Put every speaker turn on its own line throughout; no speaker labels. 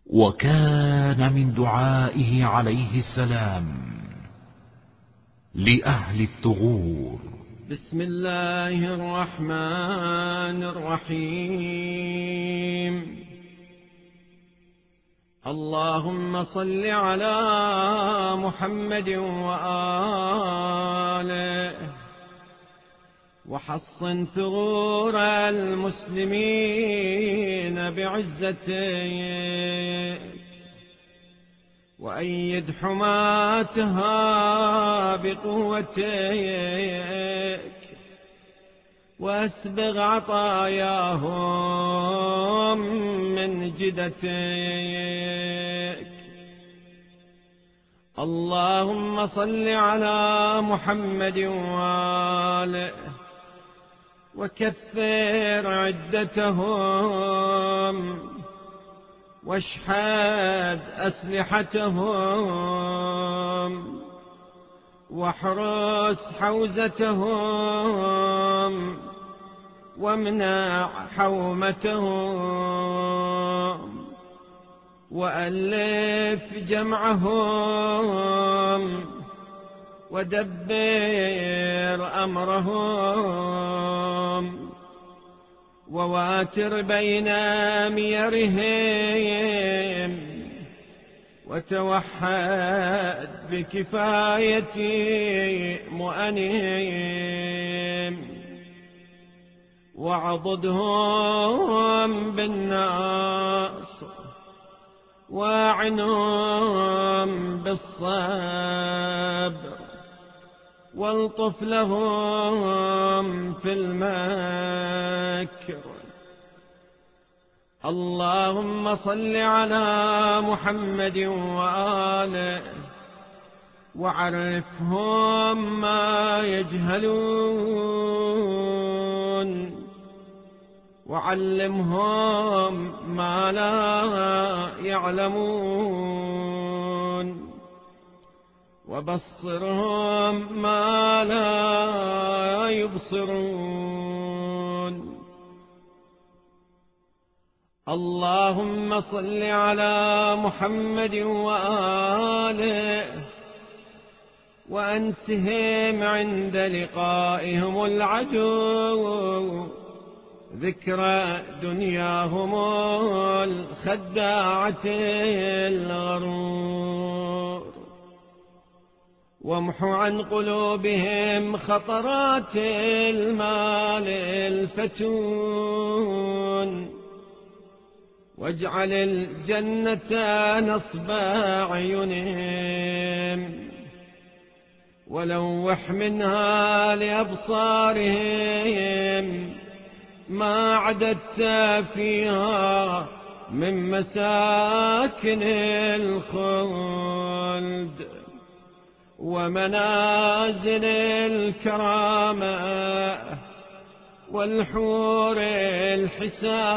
وكان من دعائه عليه السلام لأهل الثغور:
بسم الله الرحمن الرحيم. اللهم صل على محمد وآله وحصن ثغور المسلمين بعزتك، وأيد حماتها بقوتك، وأسبغ عطاياهم من جدتك. اللهم صل على محمد وآله وكثر عدتهم، واشحذ أسلحتهم، واحرس حوزتهم، وامنع حومتهم، وألف جمعهم، ودبر أمرهم، وواتر بين ميرهم، وتوحد بكفاية مؤنهم، واعضدهم بالنصر، واعنهم بالصبر، والطف لهم في المكر. اللهم صل على محمد وآله وعرفهم ما يجهلون، وعلمهم ما لا يعلمون، وبصرهم ما لا يبصرون. اللهم صل على محمد وآله وأنسهم عند لقائهم العدو ذكرى دنياهم الخداعة الغرور، وامح عن قلوبهم خطرات المال الفتون، واجعل الجنة نصب أعينهم، ولوح منها لأبصارهم ما عددت فيها من مساكن الخلد ومنازل الكرامة والحور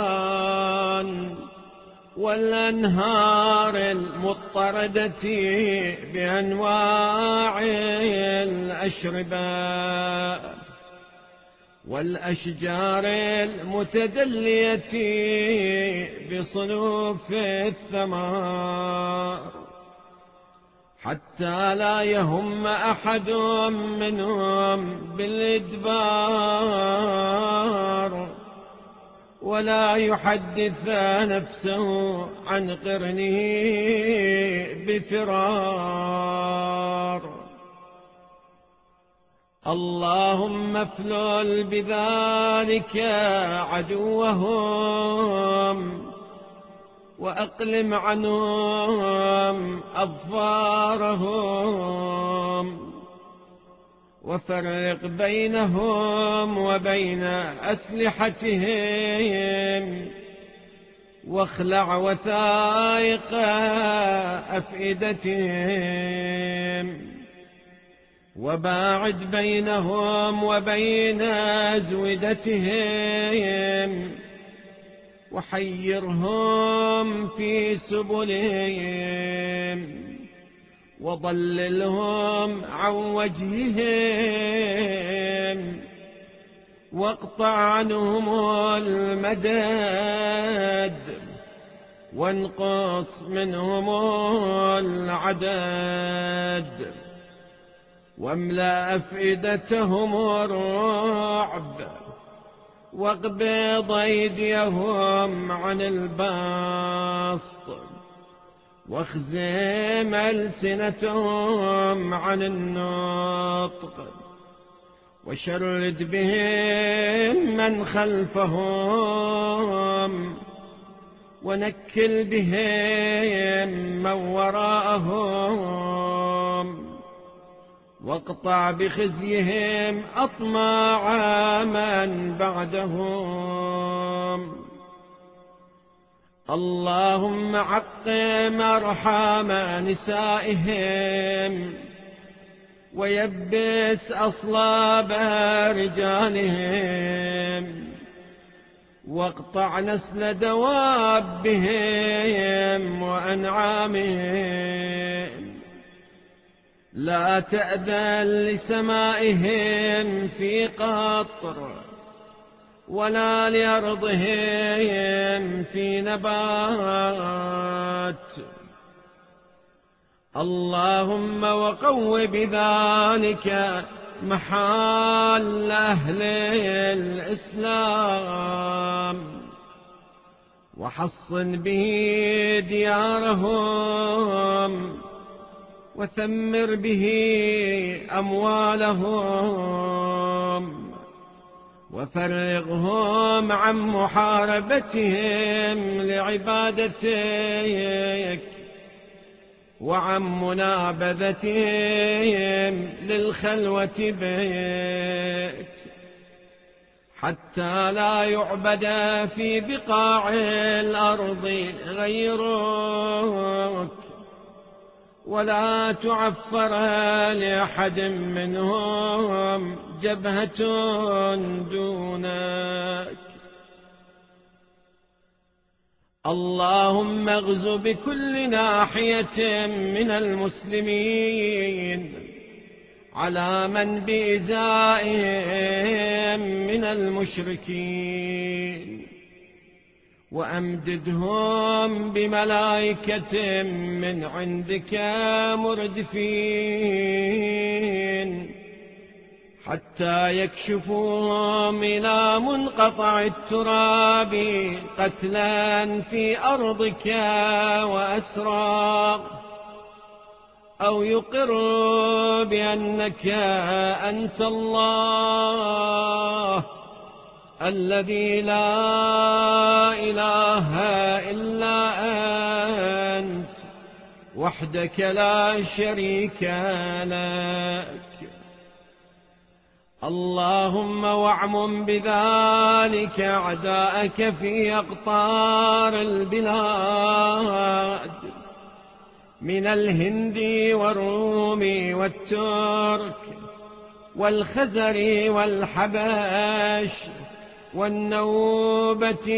الحسان والأنهار المضطردة بأنواع الأشربة والأشجار المتدلية بصنوف الثمار، حتى لا يهم أحد منهم بالإدبار، ولا يحدث نفسه عن قرنه بفرار. اللهم افلل بذلك عدوهم، وأقلم عنهم أظفارهم، وفرق بينهم وبين أسلحتهم، واخلع وثائق أفئدتهم، وباعد بينهم وبين أزودتهم، وحيرهم في سبلهم، وضللهم عن وجههم، واقطع عنهم المدد، وانقص منهم العدد، واملأ أفئدتهم الرعب، واقبض أيديهم عن البسط، واخزم ألسنتهم عن النطق، وشرد بهم من خلفهم، ونكل بهم من وراءهم، واقطع بخزيهم أطماع من بعدهم. اللهم عقم أرحام نسائهم، ويبس أصلاب رجالهم، واقطع نسل دوابهم وأنعامهم. لا تأذن لسمائهم في قطر، ولا لأرضهم في نبات. اللهم وقو بذلك محال أهل الإسلام، وحصن به ديارهم، وثمر به أموالهم، وفرغهم عن محاربتهم لعبادتك، وعن منابذتهم للخلوة بك، حتى لا يعبد في بقاع الأرض غيرك، ولا تعفر لأحد منهم جبهة دونك. اللهم اغز بكل ناحية من المسلمين على من بإزائهم من المشركين، وأمددهم بملائكة من عندك مردفين، حتى يكشفوهم إلى منقطع التراب قتلا في أرضك وأسرى، أو يقروا بأنك أنت الله الذي لا إله إلا أنت وحدك لا شريك لك. اللهم واعمم بذلك أعداءك في أقطار البلاد، من الهند والروم والترك والخزر والحبش والنوبة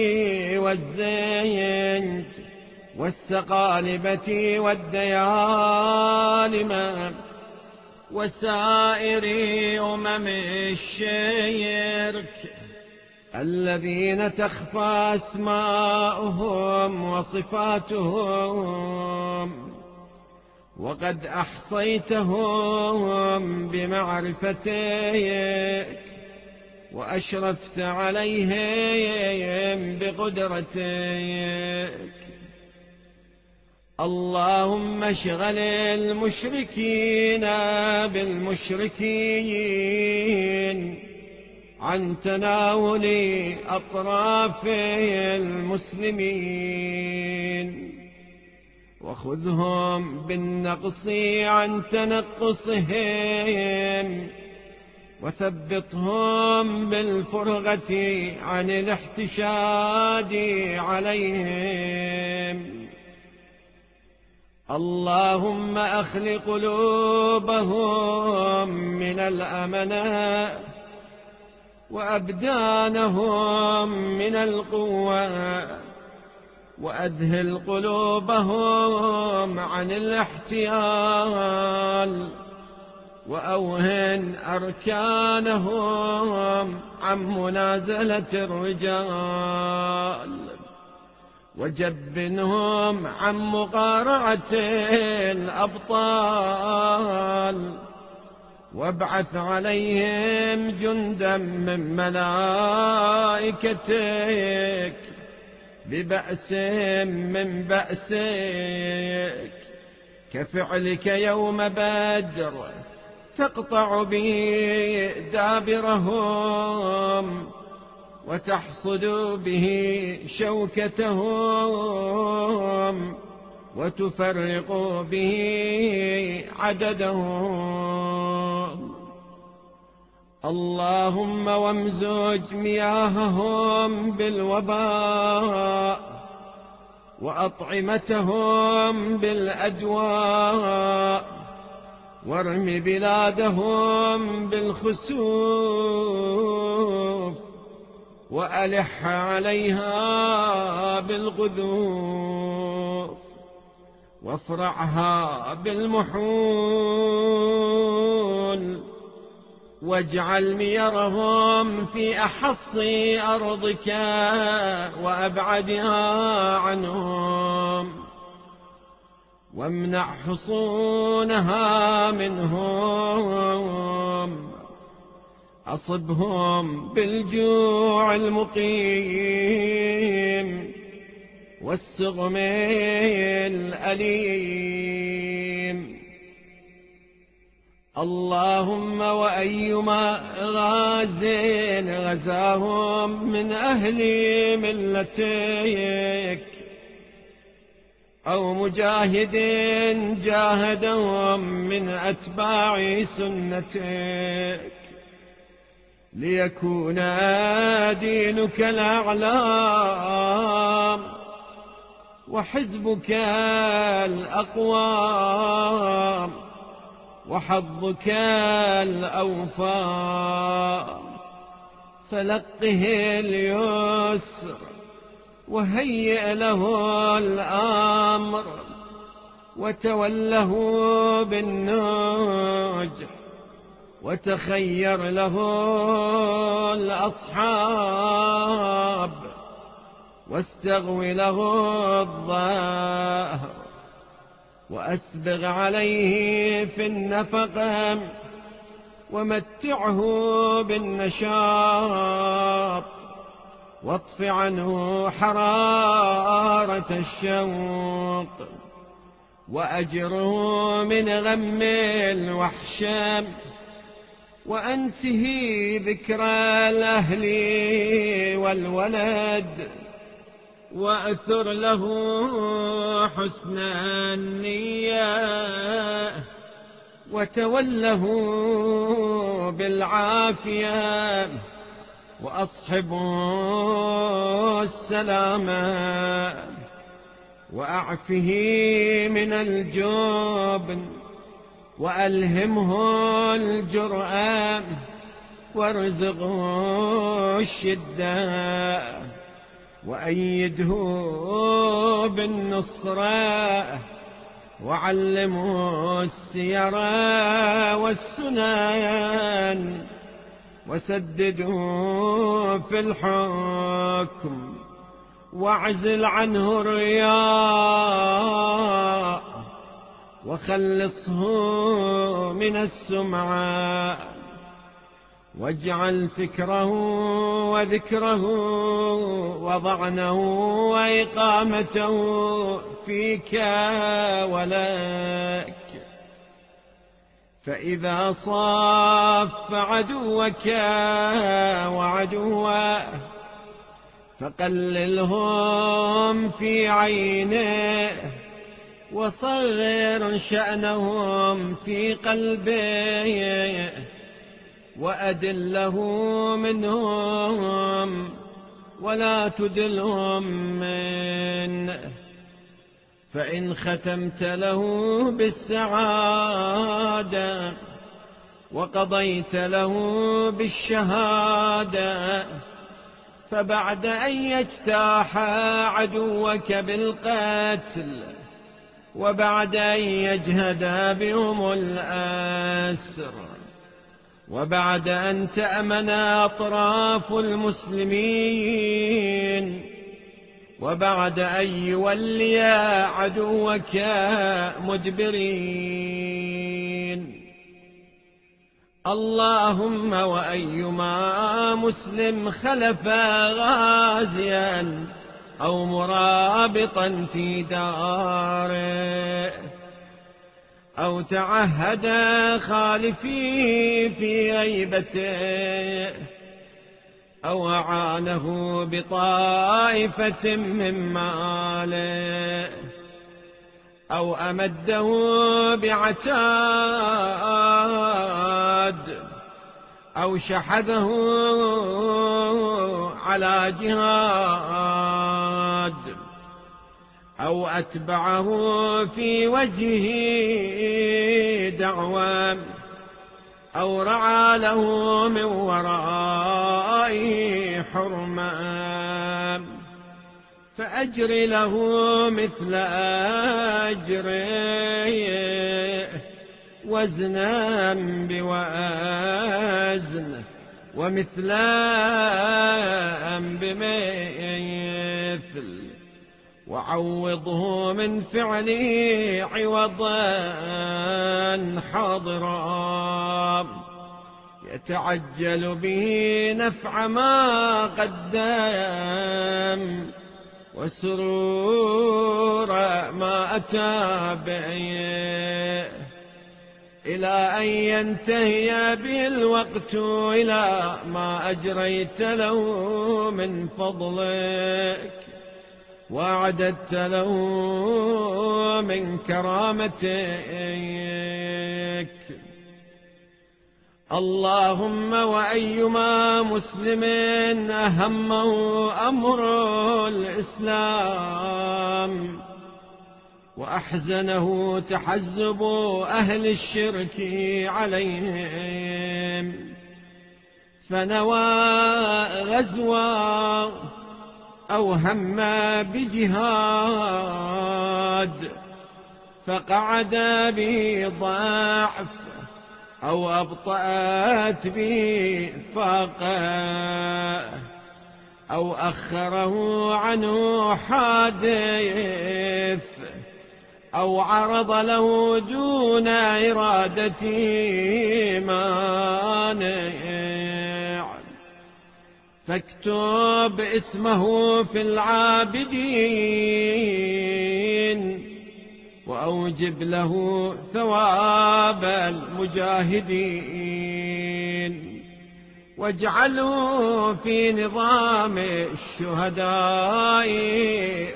والزينج والسقالبة والديالمة وسائر الشرك الذين تخفى أسماؤهم وصفاتهم، وقد أحصيتهم بمعرفتك، وأشرفت عليهم بقدرتك. اللهم اشغل المشركين بالمشركين عن تناول أطراف المسلمين، وخذهم بالنقص عن تنقصهم، وثبطهم بالفرغة عن الاحتشاد عليهم. اللهم أخل قلوبهم من الأمناء، وأبدانهم من القوة، وأذهل قلوبهم عن الاحتيال، وأوهن أركانهم عن منازلة الرجال، وجبنهم عن مقارعة الأبطال، وابعث عليهم جندا من ملائكتك ببأس من بأسك، كفعلك يوم بدر تقطع به دابرهم، وتحصد به شوكتهم، وتفرق به عددهم. اللهم وامزج مياههم بالوباء، وأطعمتهم بالأدواء، وارم بلادهم بالخسوف، وألح عليها بالغدوف، وافرعها بالمحول، واجعل ميرهم في أحص أرضك وأبعدها عنهم، وامنع حصونها منهم. أصبهم بالجوع المقيم والسقم الأليم. اللهم وأيما غاز غزاهم من أهل ملتك، أو مجاهد جاهدهم من أتباع سنتك، ليكون دينك الأعلام وحزبك الأقوام وحظك الأوفى. فلقه اليسر وهيئ له الأمر، وتوله بالنجح، وتخير له الأصحاب، واستغوي له الظهر، وأسبغ عليه في النفقة، ومتعه بالنشاط، واطف عنه حرارة الشوق، وأجره من غم الوحشة، وأنسه ذكرى الأهل والولد، وأثر له حسن النية، وتوله بالعافية، وأصحبه السلامة، وأعفه من الجبن، وألهمه الجرأة، وارزقه الشدة، وأيده بالنصرة، وعلمه السير والسنن، وسدده في الحكم، واعزل عنه الرياء، وخلصه من السمعة، واجعل فكره وذكره وضعنه وإقامته فيك ولك. فإذا صاف عدوك وعدوه فقللهم في عينه، وصغر شأنهم في قلبه، وأدله منهم ولا تدلهم منه. فإن ختمت له بالسعادة وقضيت له بالشهادة، فبعد أن يجتاح عدوك بالقتل، وبعد أن يجهد بهم الأسر، وبعد أن تأمن أطراف المسلمين، وبعد أن يولي عدوك مدبرين. اللهم وأيما مسلم خلف غازيا أو مرابطا في داره أو تعهد خالفي في غيبته أو أعانه بطائفة من ماله أو أمده بعتاد أو شحذه على جهاد أو أتبعه في وجهه دعوى أو رعى له من ورائه حرما فأجر له مثل أجره وزنا بوزن ومثلا بمثل وعوضه من فعله عوضا حاضرا يتعجل به نفع ما قدم وسرور ما أتى به إلى أن ينتهي به الوقت إلى ما أجريت له من فضلك وأعددت له من كرامتك. اللهم وأيما مسلم أهمه أمر الإسلام وأحزنه تحزب أهل الشرك عليهم فنوى غزوا أو هم بجهاد فقعد به ضعف أو أبطأت به فاقة أو أخره عنه حادث أو عرض له دون إرادته مانع فاكتب اسمه في العابدين وأوجب له ثواب المجاهدين واجعله في نظام الشهداء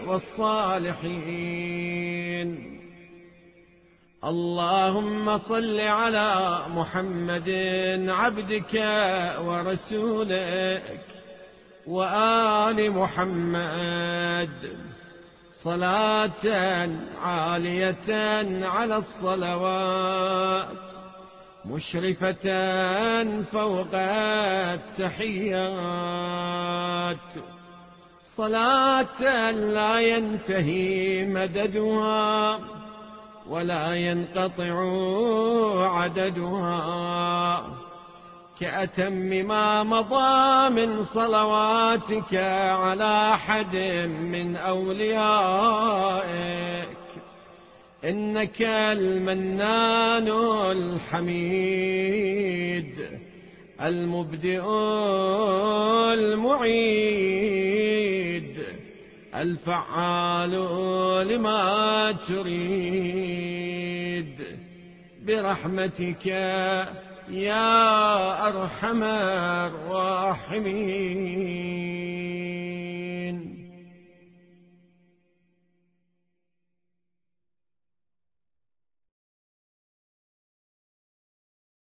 والصالحين. اللهم صل على محمد عبدك ورسولك وآل محمد صلاة عالية على الصلوات مشرفة فوق التحيات صلاة لا ينتهي مددها ولا ينقطع عددها كأتم ما مضى من صلواتك على أحد من أوليائك إنك المنان الحميد المبدئ المعيد الفعال لما تريد برحمتك يا أرحم الراحمين.